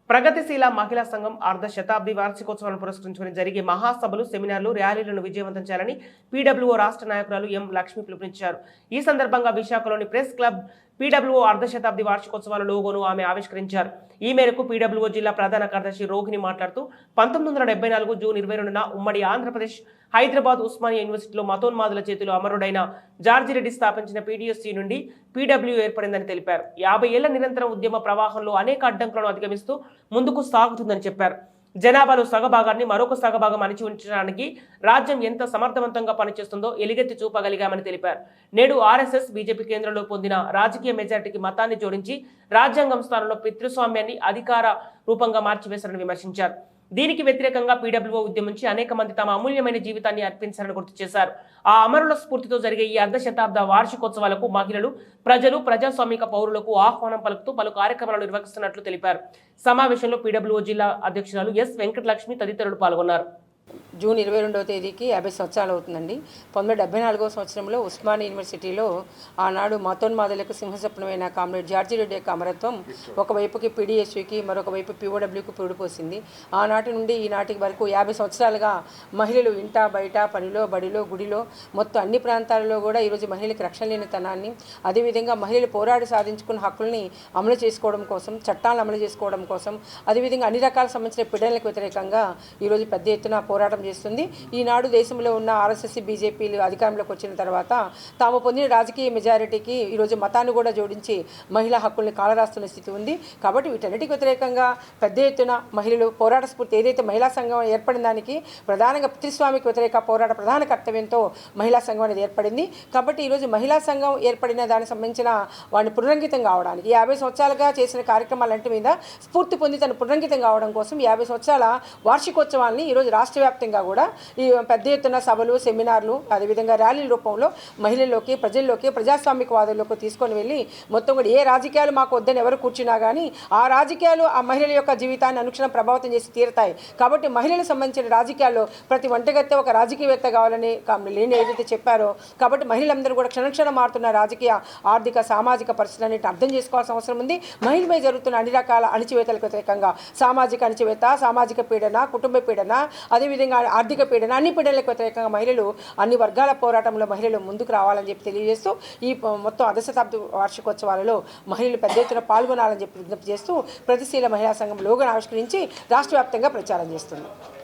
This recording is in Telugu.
ప్రగతిశీల మహిళా సంఘం అర్ధ శతాబ్ది వార్షికోత్సవాలను పురస్కరించుకుని జరిగే మహాసభలు, సెమినార్లు, ర్యాలీలను విజయవంతం చేయాలని పీడబ్ల్యూఓ రాష్ట్ర నాయకురాలు ఎం లక్ష్మి పిలుపునిచ్చారు. ఈ సందర్భంగా విశాఖలోని ప్రెస్ క్లబ్ పీడబ్ల్యూఓ అర్ధ శతాబ్ది వార్షికోత్సవాల లోగోను ఆమె ఆవిష్కరించారు. ఈ మేరకు పీడబ్ల్యూఓ జిల్లా ప్రధాన కార్యదర్శి రోహిణి మాట్లాడుతూ 1974 జూన్ 22న ఉమ్మడి ఆంధ్రప్రదేశ్ హైదరాబాద్ ఉస్మానియా యూనివర్సిటీలో మతోన్మాదుల చేతిలో అమరుడైన జార్జి రెడ్డి స్థాపించిన పీడీఎస్సీ నుండి పీడబ్ల్యూ ఏర్పడిందని తెలిపారు. 50 ఏళ్ల నిరంతర ఉద్యమ ప్రవాహంలో అనేక అడ్డంకులను అధిగమిస్తూ ముందుకు సాగుతుందని చెప్పారు. జనాభాలో సగభాగాన్ని మరొక సగభాగం అణిచి ఉంచడానికి రాజ్యం ఎంత సమర్థవంతంగా పనిచేస్తుందో ఎలుగెత్తి చూపగలిగామని తెలిపారు. నేడు ఆర్ఎస్ఎస్, బీజేపీ కేంద్రంలో పొందిన రాజకీయ మెజారిటీకి మతాన్ని జోడించి రాజ్యాంగం స్థానంలో పితృస్వామ్యాన్ని అధికార రూపంగా మార్చివేశారని విమర్శించారు. దీనికి వ్యతిరేకంగా పీడబ్ల్యూఓ ఉద్యమించి అనేక మంది తమ అమూల్యమైన జీవితాన్ని అర్పించారని గుర్తు చేశారు. ఆ అమరుల స్ఫూర్తితో జరిగే ఈ అర్ధ శతాబ్ద వార్షికోత్సవాలకు మహిళలు, ప్రజలు, ప్రజాస్వామిక పౌరులకు ఆహ్వానం పలుకుతూ పలు కార్యక్రమాలు నిర్వహిస్తున్నట్లు తెలిపారు. సమావేశంలో పీడబ్ల్యూఓ జిల్లా అధ్యక్షురాలు ఎస్ వెంకటలక్ష్మి తదితరులు పాల్గొన్నారు. జూన్ 22వ తేదీకి 50 సంవత్సరాలు అవుతుందండి. 1974వ సంవత్సరంలో ఉస్మానియా యూనివర్సిటీలో ఆనాడు మతోన్మాదులకు సింహస్వప్నమైన కామ్రేడ్ జార్జి రెడ్డి యొక్క అమరత్వం ఒకవైపుకి పీడీఎస్యూకి, మరొక వైపు పీఓడబ్ల్యూకి పూడిపోసింది. ఆనాటి నుండి ఈనాటి వరకు 50 సంవత్సరాలుగా మహిళలు ఇంట, బయట, పనిలో, బడిలో, గుడిలో, మొత్తం అన్ని ప్రాంతాలలో కూడా ఈరోజు మహిళలకు రక్షణ లేని తనాన్ని, అదేవిధంగా మహిళలు పోరాడి సాధించుకున్న హక్కుల్ని అమలు చేసుకోవడం కోసం, చట్టాలను అమలు చేసుకోవడం కోసం, అదేవిధంగా అన్ని రకాల సంబంధించిన పీడనలకు వ్యతిరేకంగా ఈరోజు పెద్ద ఎత్తున పోరాటం చేస్తుంది. ఈనాడు దేశంలో ఉన్న ఆర్ఎస్ఎస్, బీజేపీలు అధికారంలోకి వచ్చిన తర్వాత తాము పొందిన రాజకీయ మెజారిటీకి ఈరోజు మతాన్ని కూడా జోడించి మహిళా హక్కుల్ని కాలరాస్తున్న స్థితి ఉంది. కాబట్టి వీటన్నిటికి వ్యతిరేకంగా పెద్ద ఎత్తున మహిళలు పోరాట స్ఫూర్తి ఏదైతే మహిళా సంఘం ఏర్పడిన దానికి ప్రధానంగా పితృస్వామికి వ్యతిరేక పోరాట ప్రధాన కర్తవ్యంతో మహిళా సంఘం అనేది ఏర్పడింది. కాబట్టి ఈరోజు మహిళా సంఘం ఏర్పడిన దానికి సంబంధించిన వాడిని పునరంకితం కావడానికి 50 సంవత్సరాలుగా చేసిన కార్యక్రమాలంటి మీద స్ఫూర్తి పొంది తను పునరంకితం కావడం కోసం 50 సంవత్సరాల వార్షికోత్సవాన్ని ఈరోజు రాష్ట్ర వ్యాప్తంగా కూడా ఈ పెద్ద ఎత్తున సభలు, సెమినార్లు, అదేవిధంగా ర్యాలీల రూపంలో మహిళల్లోకి, ప్రజల్లోకి, ప్రజాస్వామికవాదుల్లోకి తీసుకొని వెళ్ళి మొత్తం కూడా ఏ రాజకీయాలు మాకు వద్దని ఎవరు కూర్చున్నా కానీ ఆ రాజకీయాలు ఆ మహిళల యొక్క జీవితాన్ని అనుక్షణం ప్రభావితం చేసి తీరుతాయి. కాబట్టి మహిళలకు సంబంధించిన రాజకీయాల్లో ప్రతి వంటగత్తె ఒక రాజకీయవేత్త కావాలని లేని ఏదైతే చెప్పారో, కాబట్టి మహిళలందరూ కూడా క్షణక్షణం మారుతున్న రాజకీయ, ఆర్థిక, సామాజిక పరిస్థితులన్నింటిని అర్థం చేసుకోవాల్సిన అవసరం ఉంది. మహిళపై జరుగుతున్న అన్ని రకాల అణిచివేతలకు వ్యతిరేకంగా సామాజిక అణిచివేత, సామాజిక పీడన, కుటుంబ పీడన, అదేవిధంగా ఆర్థిక పీడన, అన్ని పీడనలకు వ్యతిరేకంగా మహిళలు అన్ని వర్గాల పోరాటంలో మహిళలు ముందుకు రావాలని చెప్పి తెలియజేస్తూ ఈ మొత్తం అర్ధ శతాబ్ది వార్షికోత్సవాలలో మహిళలు పెద్ద ఎత్తున పాల్గొనాలని చెప్పి విజ్ఞప్తి చేస్తూ ప్రగతిశీల మహిళా సంఘం లోగోను ఆవిష్కరించి రాష్ట్ర వ్యాప్తంగా ప్రచారం చేస్తుంది.